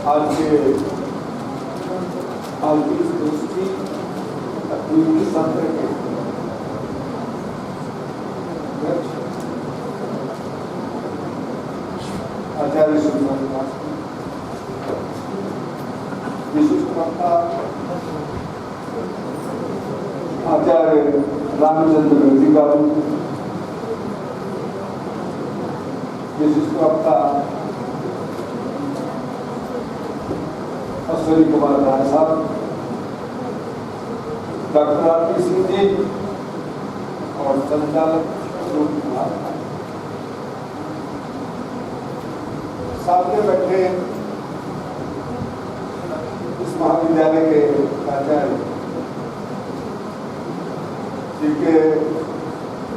आज की इस दोस्ती तकनीकी सत्र के आचार्य विशिष्ट वक्ता आचार्य रामचंद्र रजिगारू, विशिष्ट वक्ता अश्विनी कुमार राय साहब, डॉक्टर आरपी सिंह जी और संचालक कुमार, सामने बैठे इस महाविद्यालय के आचार्य जिनके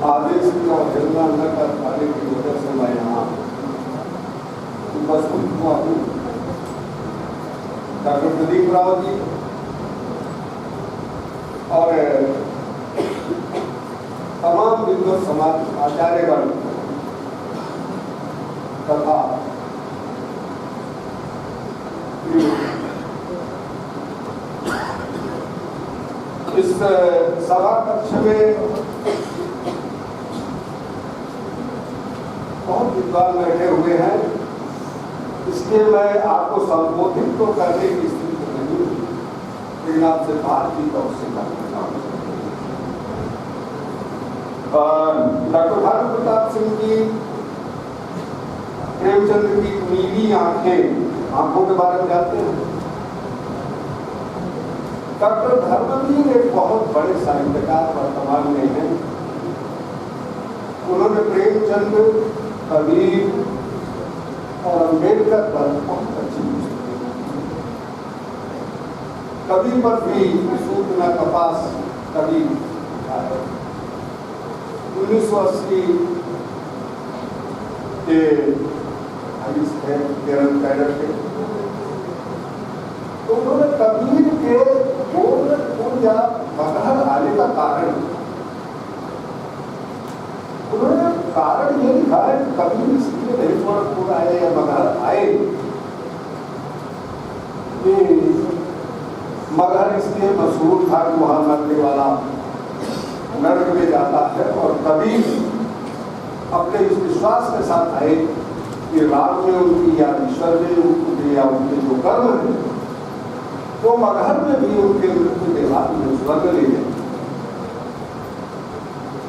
आदेश की अवहेलना न कर पाने की वजह से मैं यहाँ उपस्थित हुआ हूँ। डॉक्टर प्रदीप राव जी और तमाम विद्वत समाज आचार्यगण तथा इस सभा कक्ष में बहुत विद्वान बैठे हुए हैं, इसलिए मैं आपको संबोधित तो करने की स्थिति नहीं हूँ, लेकिन आपसे बातचीत अवश्य करना चाहूँगा। डॉक्टर भानु प्रताप सिंह जी प्रेमचंद्र की नीली आंखों के बारे में जानते हैं। डॉक्टर धर्मवीर एक बहुत बड़े साहित्यकार वर्तमान में हैं। उन्होंने प्रेमचंद, कबीर और अम्बेडकर पर बहुत अच्छी पुस्तकें लिखी। कबीर पर भी सूत न कपास कबीर 1980 के केरल कैडर के, तो उन्होंने कबीर के या मगहर आने का कारण, उन्होंने कारण ये लिखा है कि कबीर इसलिए नहीं गोरखपुर आए या मगहर आए, मगहर इसलिए मशहूर था कि वहां मरने वाला नरक में जाता है, और कबीर अपने इस विश्वास के साथ आए कि राम में उनकी या ईश्वर में उनके या उनके जो कर्म है वो मगहर में भी उनके मृत्यु के बाद में स्वर्ग ले गए।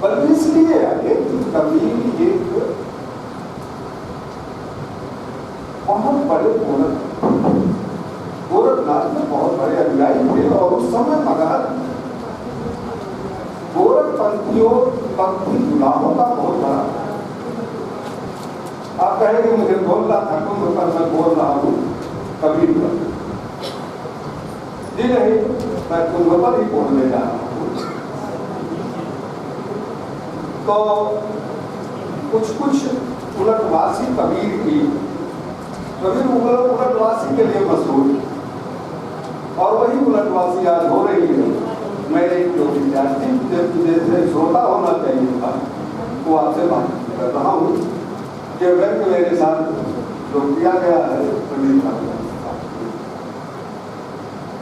बल्कि इसलिए आए कि कबीर एक बहुत बड़े गोरखनाथ में बहुत बड़े अनुयायी थे, और उस समय मगहर गोरखपंथियों पंथी गुलामों का बहुत बड़ा। आप कहेंगे मुझे बोलना था कुंभ पर, मैं बोल रहा हूँ कबीर पर। जी नहीं, मैं कुंभ पर ही बोलने जा रहा हूँ। तो कुछ उलटवासी कबीर की, कबीर उलटवासी के लिए मशहूर, और वही उलटवासी आज हो रही है। मैं एक जो विद्यार्थी जैसे श्रोता होना चाहिए था, वो आपसे बात कर रहा हूँ कि व्यक्ति मेरे साथ जो किया गया है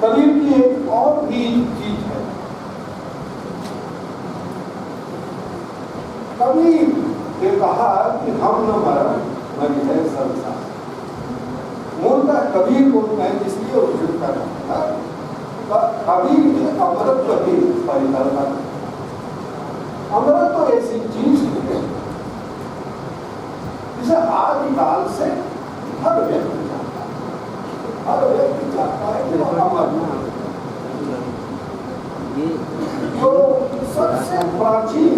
कबीर की एक और भी चीज है। कबीर ने कहा कि हम न मरण मरी है संसार। मूलतः कबीर को मैं इसलिए उद्धृत कर रहा था, कबीर ने अमरत्व की परिकल्पना। अमरत्व तो ऐसी चीज है जिसे आदिकाल से हर व्यक्ति चाहता है कि अमर जो सबसे प्राचीन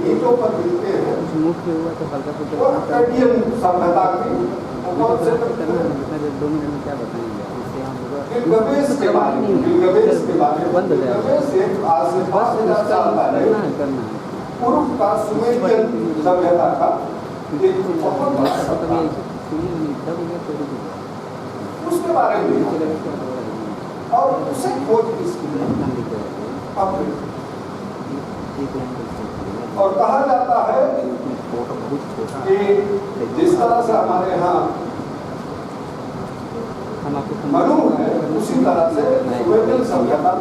ईंटों पर मिलते हैं, सभ्यता की गिलगामेश के बारे में आज से 5000 साल पहले पूर्व का सुमेरियन सभ्यता का एक बहुत बड़ा सभ्यता, उसके बारे में और उसे खोज इसकी और कहा जाता है कि जिस तरह से हमारे यहाँ मनु है, उसी तरह से सुमेरन सभ्यता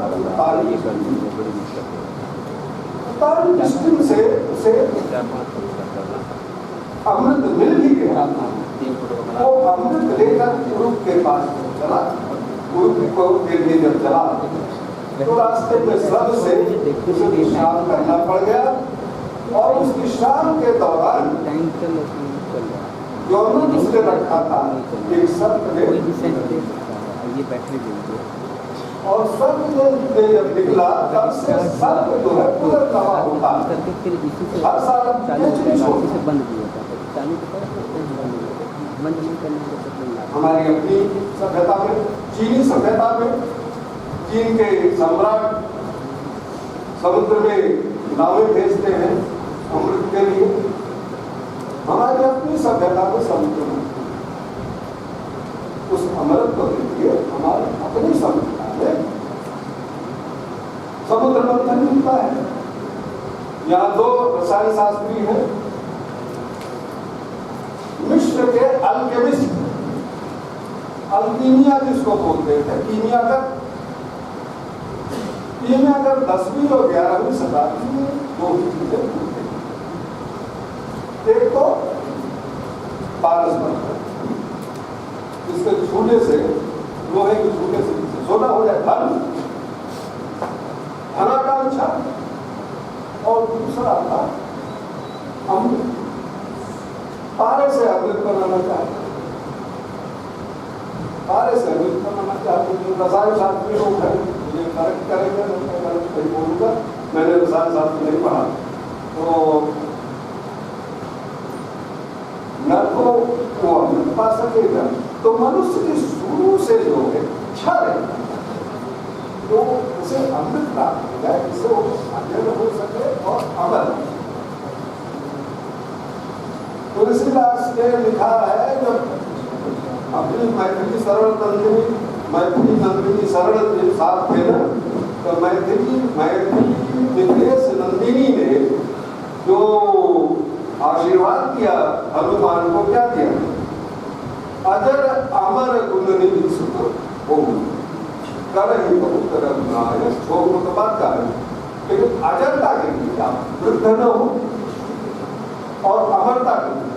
तारी दृष्टि से उसे अमृत मिल ही गया। वो अमृत लेकर गुरु के पास चला। गुरु को फिर भी जब चला तो रास्ते में सब से उसे विश्राम करना पड़ गया, और उस विश्राम के दौरान जो अमृत उसने रखा था एक सर्प ने, और सर्प ने जब निकला तब से सर्प जो है पुनर्नवा होता हर साल हमारी अपनी सभ्यता में, चीनी सभ्यता में, चीन के सम्राट समुद्र में नावें भेजते हैं अमृत के लिए। हमारी अपनी सभ्यता में समुद्र में उस अमृत को देखिए, हमारी अपनी सभ्यता में समुद्र मंथन मिलता है। यहाँ दो रसायन शास्त्री हैं, मिस्र के अल्केमिस्ट, अल्कीमिया जिसको बोलते थे, कीमियागर 10वीं और 11वीं शताब्दी में दो ही चीजें बोलते हैं। एक तो पारस मंथन, जिसके छूने से, लोहे के छूने से सोना हो जाए धन, धनाकांक्षा, और दूसरा था अमृत। पारे से अमृत बनाना चाहते, पारे से अमृत बनाना चाहते जो रसायन शास्त्री लोग हैं, मुझे करेक्ट करेंगे, मैं कहीं बोलूँगा, मैंने रसायन शास्त्र नहीं पढ़ा, तो न तो वो अमृत पा सकेगा। तो मनुष्य की शुरू से जो है क्षर है, तो उसे अमृत प्राप्त हो जाए, जिससे वो अध्ययन हो सके और अमर। तुलसीदास ने लिखा है, जब अपनी मैथिली सरल नंदिनी, मैथिली नंदिनी सरल साथ थे न, तो मैथिली मिथिलेश नंदिनी ने जो आशीर्वाद किया हनुमान को, क्या दिया? अजर अमर गुणनिधि सुख हो कर ही बहुत रघुनाय छोड़ तो बात का है, लेकिन अजरता के लिए आप वृद्ध न हो और अमरता के लिए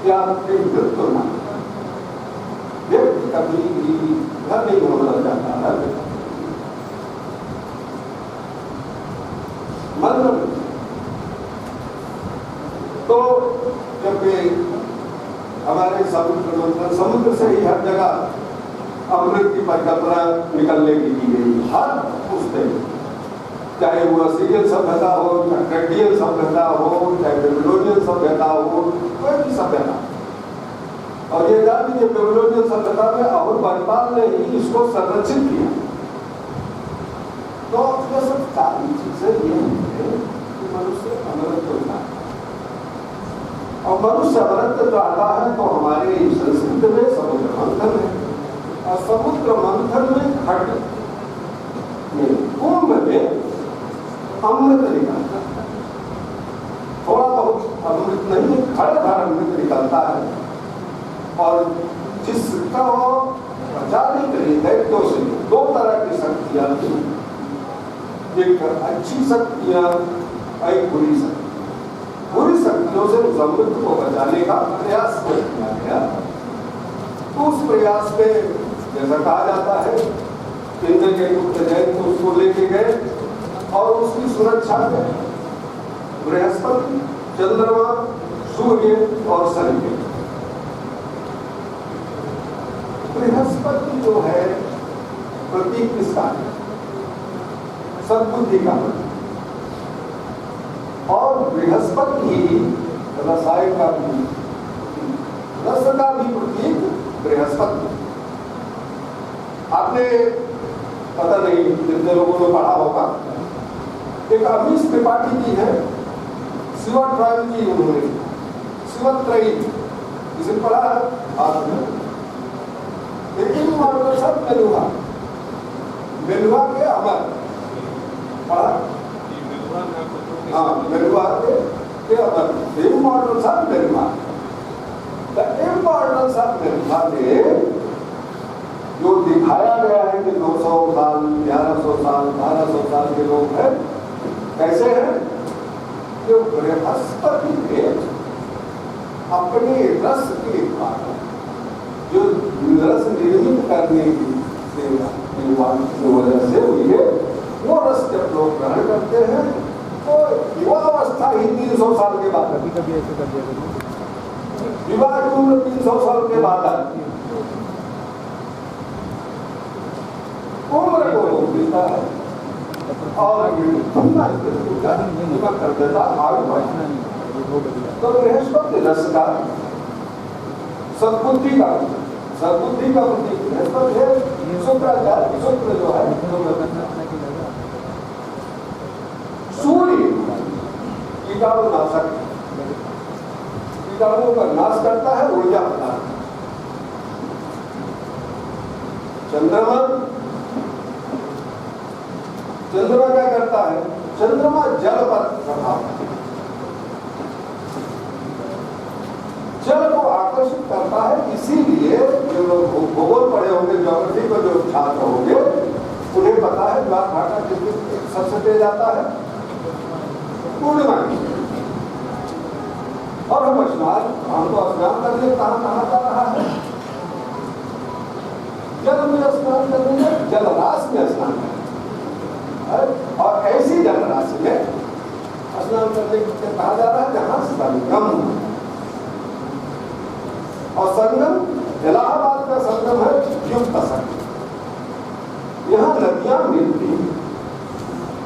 क्या मृत्यु ना, व्यक्ति कभी भी घर नहीं होना चाहता है। मतलब तो जब हमारे समुद्र से ही हर जगह अमृत की परिकल्पना निकलने की गई, हर उससे, चाहे वो असीरियन सभ्यता हो, चाहे ट्रेडियन सभ्यता हो, चाहे बेबीलोनियन सभ्यता हो, कोई भी सभ्यता। और ये जान लीजिए बेबीलोनियन सभ्यता में अहुर बनपाल ने ही इसको संरक्षित किया। तो ये सब सारी चीजें ये है कि मनुष्य अमृत होता है, और मनुष्य अमृत चाहता है तो हमारे संस्कृत में समुद्र मंथन है, और समुद्र मंथन में घट कुंभ में अमृत निकलता है। थोड़ा बहुत अमृत नहीं, घट भर अमृत निकलता है, और जिसका बचाने के लिए दैत्यों से दो तरह की शक्तियां थी, एक अच्छी शक्तियां, एक बुरी शक्ति। बुरी शक्तियों से उस अमृत को बचाने का प्रयास किया गया। तो उस प्रयास में जैसा कहा जाता है, इंद्र के पुत्र जैन को उसको लेके गए, और उसकी सुरक्षा में बृहस्पति, चंद्रमा, सूर्य और शनि। बृहस्पति जो है प्रतीक किसका है? सद्बुद्धि का। और बृहस्पति ही रसायन का भी, रस का भी प्रतीक बृहस्पति। आपने पता नहीं जितने लोगों ने पढ़ा होगा, एक अमीश त्रिपाठी जी है, शिवट्रय की उन्होंने, शिवत्रयी इसे पढ़ा है आपने, लेकिन वहां सब मेलुहा, मेलुहा के अमर पढ़ा, हाँ मेलुहा के the immortals of Nirvana. The immortals of Nirvana में जो दिखाया गया है कि 200 साल, 1100 साल, 1200 साल के लोग हैं, कैसे हैं? जो बृहस्पति थे अपने रस के द्वारा जो रस निर्मित करने की वजह से हुई है, वो रस जब लोग ग्रहण करते हैं तो युवावस्था ही 300 साल के बाद, कभी कभी ऐसे कर दिया, विवाह की उम्र 300 साल के बाद आती है। उम्र को रोक देता है और कर देता आगे बढ़ना। तो बृहस्पति रस का सद्बुद्धि का प्रतीक बृहस्पति है। शुक्राचार्य शुक्र जो है सूर्य कीटाणुनाशक, कीटाणुओं का नाश करता है, ऊर्जा प्रदान। चंद्रमा क्या करता है? चंद्रमा जल पर प्रभाव, जल को आकर्षित करता है। इसीलिए जो लोग भूगोल पढ़े होंगे, ज्योग्राफी को जो छात्र होंगे, उन्हें पता है ज्वार भाटा किस दिन सबसे तेज आता है? पूर्णिमा की। और हम तो स्नान करने कहाँ जा रहा है? जल में स्नान करने में, जलराशि में स्नान करने, और ऐसी जलराशि में स्नान करने कहा जा रहा है जहां संगम, और संगम इलाहाबाद का संगम है युक्त संगम। यहां नदियां मिलती,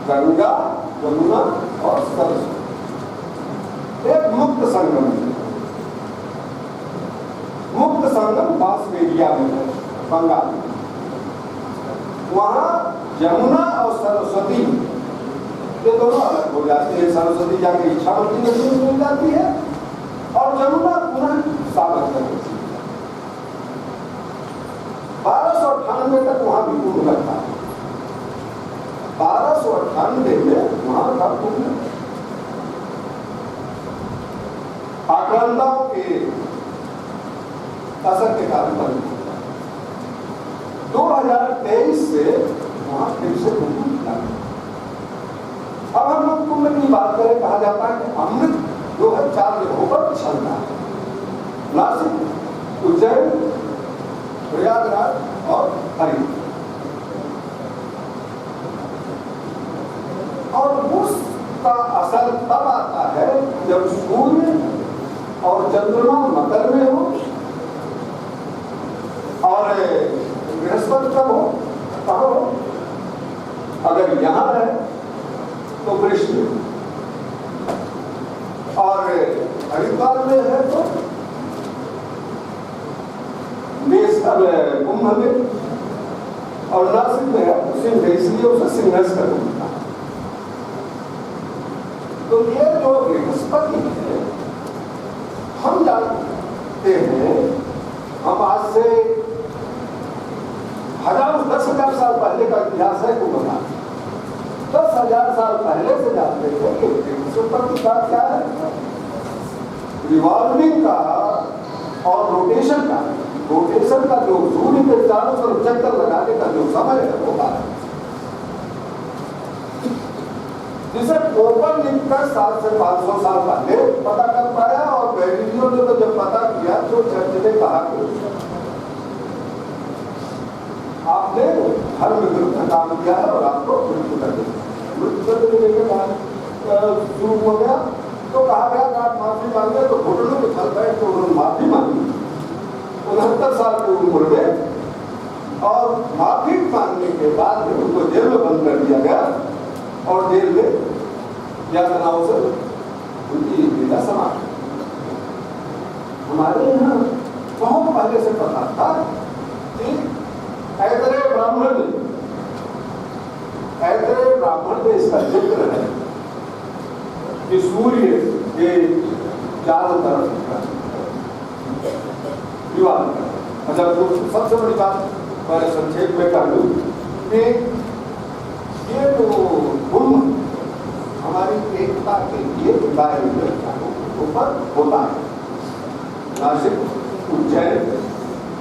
गंगा, यमुना और सरस्वती, एक मुक्त संगम है। मुक्त संगम बांसबेरिया में है, बंगाल। वहां यमुना और सरस्वती ये दोनों अलग हो जाती है। सरस्वती जाके इच्छामती नदी में मिल जाती है और यमुना पुनः साबरमती। 1298 तक वहां भी कुंभ लगता है। 1298 में वहां का कुंभ आक्रांताओं के असर के कारण बंद। 2023 से वहां फिर से कुंभ लगा। अब हम लोग कुंभ की बात करें, कहा जाता है कि अमृत जो है 4 जगहों पर चलता है, नासिक, उज्जैन, प्रयागराज और हरिद्वार। और उसका असर तब आता है जब सूर्य और चंद्रमा मकर में हो और बृहस्पति कब हो, कहाँ हो? अगर यहां है तो वृष में, और हरिद्वार में है तो कुंभ में, और नासिक में है तो सिंह, इसलिए उसे सिंहस्थ कर देता है। तो ये जो बृहस्पति है, हम जानते हैं, हम आज से 10,000 साल पहले का इतिहास है कुंभ का। 10,000 साल पहले से जानते थे कि बृहस्पति का क्या है? रिवॉल्विंग का और रोटेशन का जो सूर्य के चारों तरफ चक्कर लगाने का जो समय है वो है, जिसे कोपरनिकस 700 से 500 साल पहले पता कर पाया। और गैलीलियो ने तो जब पता किया तो चर्च ने कहा कि आपने धर्म विरुद्ध काम किया है और आपको मृत्यु कर देंगे। मृत्यु के बाद शुरू हो गया तो कहा गया कि आप माफी मांगे, तो घुटनों के फल बैठ के उन्होंने माफी मांगी 69 साल की उम्र में। और माफी मांगने के बाद उनको जेल में बंद कर दिया गया और जेल में यातनाओं से उनकी लीला समाप्त। हमारे यहाँ बहुत पहले से पता था कि ऐतरेय ब्राह्मण में इसका जिक्र है कि सूर्य के चारों तरफ विवाह। अच्छा, तो सबसे बड़ी बात मैं संक्षेप में कह दूं कि ये जो कुंभ हमारे हमारी एकता के लिए ऊपर होता है। नासिक, उज्जैन,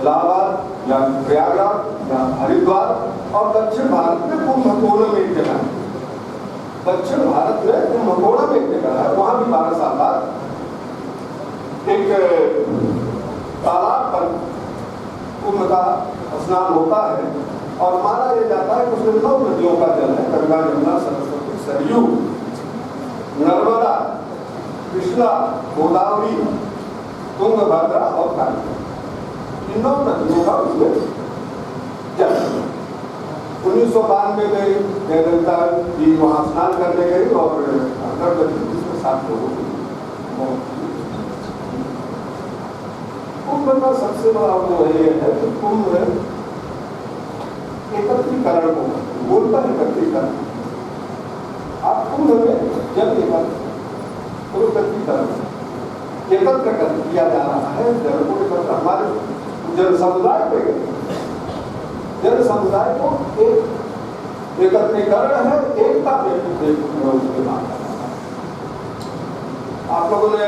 इलाहाबाद या प्रयागराज या हरिद्वार और दक्षिण भारत में कुंभकोणम एक जगह है। दक्षिण भारत में कुंभकोणम एक जगह है, वहां भी 12 साल बाद एक तालाब पर कुंभ का स्नान होता है और माना यह जाता है कि उसमें 9 नदियों का जल है, गंगा, यमुना, सरस्वती, सरयू, नर्मदा, कृष्णा, गोदावरी, तुंगभद्रा और काली, इन 9 नदियों का उसमें जल। 1992 में जयललिता जी वहां स्नान करने गई और इसमें 7 लोगों की कुंभ का सबसे बड़ा वो ये है कि कुंभ एकत्रीकरण को बोलता एकत्रीकरण। आप कुंभ में जब एकत्र कर किया जा रहा है, जल को एकत्र, हमारे जन समुदाय को जन समुदाय को एक एकत्रीकरण है, एकता में उसके बाद आप लोगों ने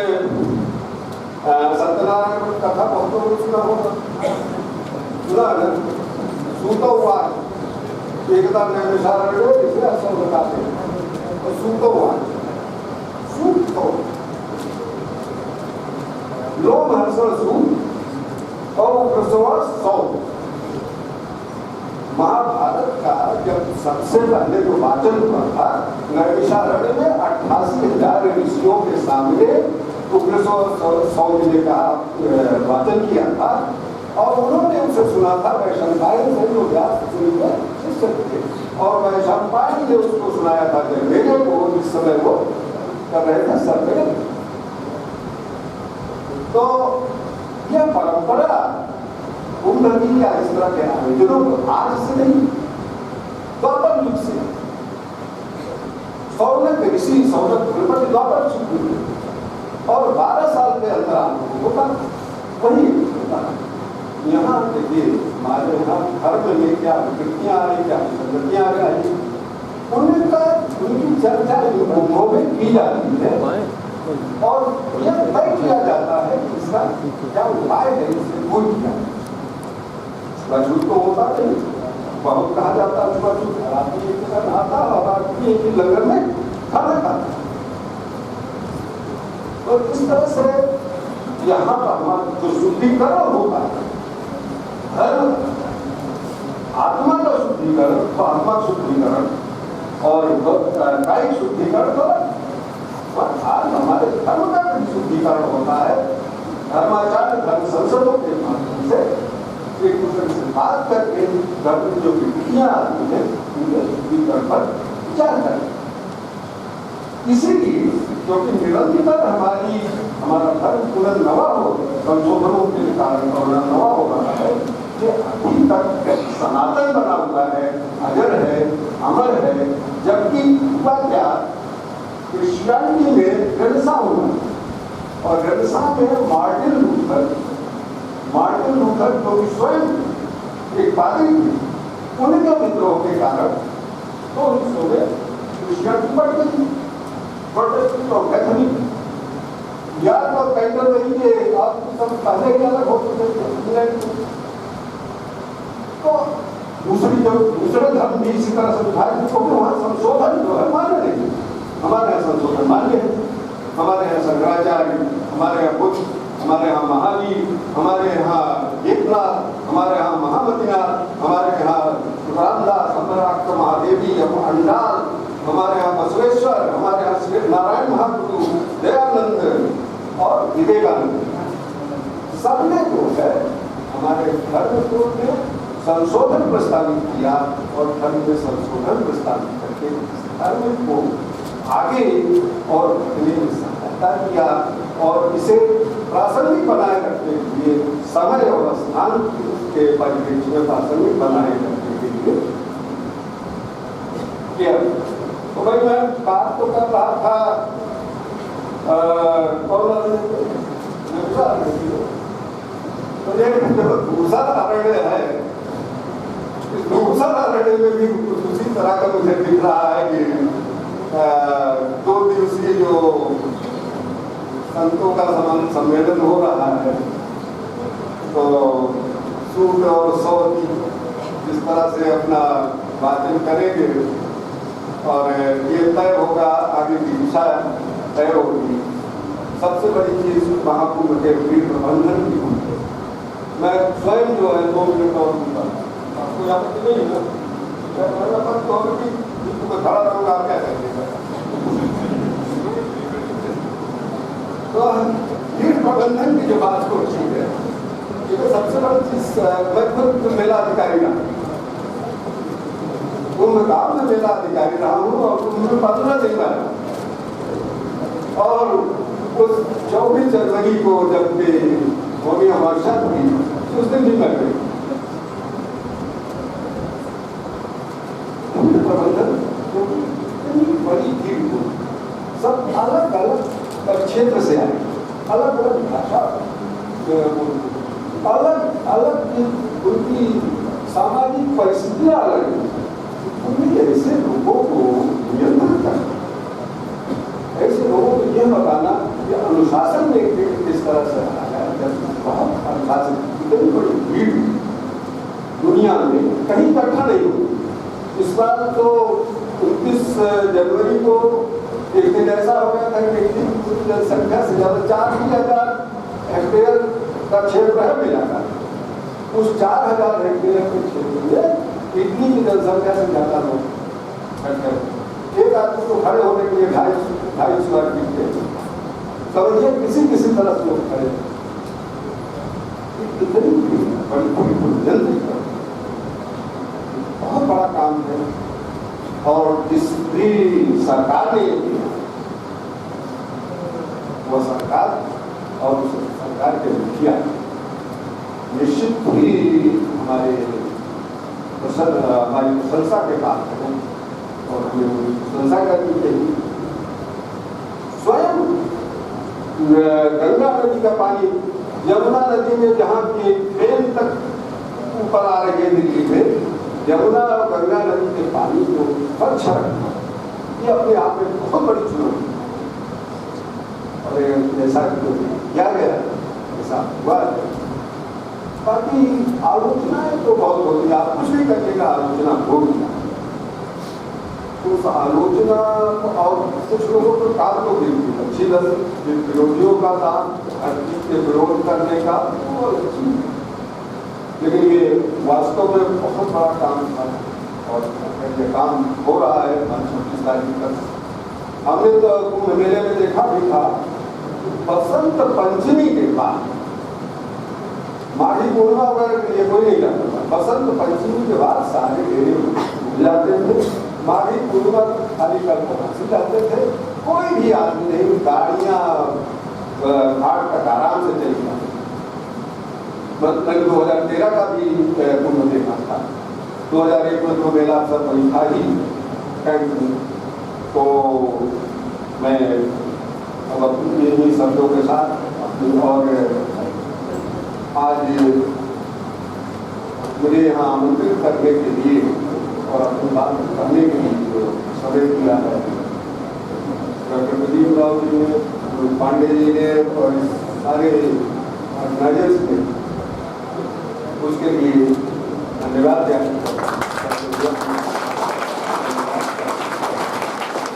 सत्यनारायण कथा बहुत लोगों सुना होगा, सुना है ना? सूतो हुआ एकता नैमिषारण्य इसे असो बताते हैं, और सूतो हुआ सूतो लोम हर्षण सूत और प्रसव सौ। महाभारत का जब सबसे पहले जो वाचन हुआ था नैमिषारण्य में 88,000 ऋषियों के सामने सौ जिले का वाचन किया था और उन्होंने उसे सुना था। वैशंपायन से जो व्यास शिष्य थे और वैशंपायन ने उसको सुनाया था जन्मेजय को, जिस समय वो कर रहे थे सर्वे। तो यह परंपरा कुंभ की या इस तरह के आयोजनों को आज से नहीं, द्वापर युग से सौनक ऋषि सौनक द्वापर युग और 12 साल के अंतराल होता वही होता। यहाँ देखिए हमारे यहाँ धर्म में क्या विकृतियाँ आई, क्या संगतियाँ आई, उनकी चर्चा कुंभों में की जाती है और यह तय किया जाता है कि इसका क्या उपाय है, इससे कोई किया छुआछूत तो होता नहीं, बहुत कहा जाता है छुआछूत, आदमी एक जगह नहाता और आदमी एक ही लंगर में खाना खाता। और इस तरह से यहाँ पर हमारा जो शुद्धिकरण होता है, धर्म आत्मा का शुद्धिकरण, तो आत्मा शुद्धिकरण और कायिक शुद्धिकरण तो आज हमारे धर्म का भी शुद्धिकरण होता है। धर्माचार्य धर्म संसदों के माध्यम से एक दूसरे से बात करके धर्म की जो विधियां आती है उनके शुद्धिकरण पर विचार करें। इसीलिए क्योंकि निरंतर हमारा धर्म पुनर्नवा हो, संशोधनों के कारण पुनर्नवा हो रहा है, ये अभी तक सनातन बना हुआ है, अजर है, अमर है। जबकि हुआ क्या, क्रिश्चियनिटी में रेनेसा हुआ और रेनेसा में मार्टिन लूथर जो कि स्वयं एक पादरी थे, उनके विद्रोह के कारण तो हिस्सों में क्रिश्चियनिटी बढ़ गई, प्रोटेस्टेंट और कैथोलिक या तो कैंडल नहीं थे, आप सब पहले ही अलग हो चुके थे। तो दूसरे धर्म भी इसी तरह से उठाए, क्योंकि वहाँ संशोधन जो है मान्य नहीं। हमारे यहाँ संशोधन मान्य है, हमारे यहाँ शंकराचार्य, हमारे यहाँ बुद्ध, हमारे यहाँ महावीर, हमारे यहाँ एकनाथ, हमारे यहाँ महामतिनाथ, हमारे यहाँ रामदास, हमारे महादेवी, अंडाल, हमारे यहाँ बसवेश्वर, हमारे यहाँ श्री नारायण महाप्रभु, दयानंद और विवेकानंद, सबने जो है हमारे धर्म को संशोधन प्रस्तावित किया और धर्म में संशोधन प्रस्तावित करके धर्म को आगे और सहायता किया और इसे प्रासंगिक बनाए रखने के लिए समय और स्थान के परिप्रेक्ष्य में प्रासंगिक बनाए रखने के लिए किया। तो भाई मैं बात तो कर रहा था दूसरा अरण्य है, दूसरा अरण्य में भी उसी तरह का मुझे दिख रहा है कि 2 दिवसीय जो संतों का सम्मेलन हो रहा है, तो सूट और सौ की जिस तरह से अपना वाचन करेंगे और ये तय होगा, आगे की दिशा तय होगी। सबसे बड़ी चीज महाकुंभ के भीड़ प्रबंधन की होगी। मैं स्वयं जो है 2 मिनट और दूंगा, आपको आपत्ति नहीं है तो खड़ा रहूंगा, आप क्या करेंगे। तो भीड़ प्रबंधन की जो बात को ठीक है, ये सबसे बड़ी चीज। मैं खुद मेला अधिकारी रहा, कुंभकाल में मेला अधिकारी रहा हूँ और कुंभ में 15 दिन रहा। और उस 24 जनवरी को जब भी होमी अमावस्या थी, उस दिन भी मैं गई। प्रबंधन बड़ी भीड़ को सब अलग अलग क्षेत्र से आए, अलग अलग भाषा, अलग अलग उनकी सामाजिक परिस्थितियां अलग हैं। उन्हें ऐसे लोगों को नियंत्रण करना, ऐसे लोगों को यह बताना कि अनुशासन में किस तरह से आया, बहुत अनुशासन। इतनी बड़ी भीड़ दुनिया में कहीं इकट्ठा नहीं हुई। इस बार तो 29 जनवरी को एक दिन ऐसा हो गया था कि एक दिन जनसंख्या से ज्यादा 4000 हेक्टेयर का क्षेत्र है मेला का। उस 4000 हेक्टेयर के क्षेत्र में इतनी की जनसंख्या से ज्यादा लोग एक आदमी को खड़े होने के लिए 250 फीट थे। समझिए किसी तरह से लोग खड़े, इतनी बड़ी बहुत बड़ा काम है। और जिस भी सरकार ने किया, वह सरकार और उस सरकार के मुखिया निश्चित ही हमारी प्रशंसा के पात्र हैं और हमें उनकी प्रशंसा करनी चाहिए। स्वयं गंगा नदी का पानी यमुना नदी में, जहाँ की ट्रेन तक ऊपर आ रही है दिल्ली में, यमुना और गंगा नदी के पानी को स्वच्छ रखना, ये अपने आप में बहुत बड़ी चुनौती है। और जैसा किया गया ऐसा हुआ है। बाकी आलोचनाएं तो बहुत होती है, आप कुछ भी करिएगा आलोचना होगी। उस आलोचना और कुछ लोगों को काम तो बिल्कुल अच्छी लगी, विरोधियों का काम हर चीज के विरोध करने का, वो अच्छी, लेकिन ये वास्तव में बहुत बड़ा काम था और ये काम हो रहा है 26 तारीख तक। हमने तो कुंभ मेले में देखा भी था, बसंत पंचमी के बाद, माघी पूर्णिमा वगैरह के लिए कोई नहीं जाता था, बसंत पंचमी के बाद सारे डेरे मिल जाते थे। माघी पूर्णिमा खाली कल जाते थे, कोई भी आदमी नहीं, गाड़ियां घाट तक आराम से चली जाती। 2013 का भी कुंभ देखा था, 2001 में तो मेला सब वही था ही कैंप में। तो मैं अब अपनी इन्हीं शब्दों के साथ और आज मुझे यहाँ आमंत्रित करने के लिए और अपनी बात करने के लिए जो समय दिया है डॉक्टर प्रदीप राव जी ने, पांडे जी ने और सारे ऑर्गेनाइजर्स ने, उसके लिए धन्यवाद ज्ञापित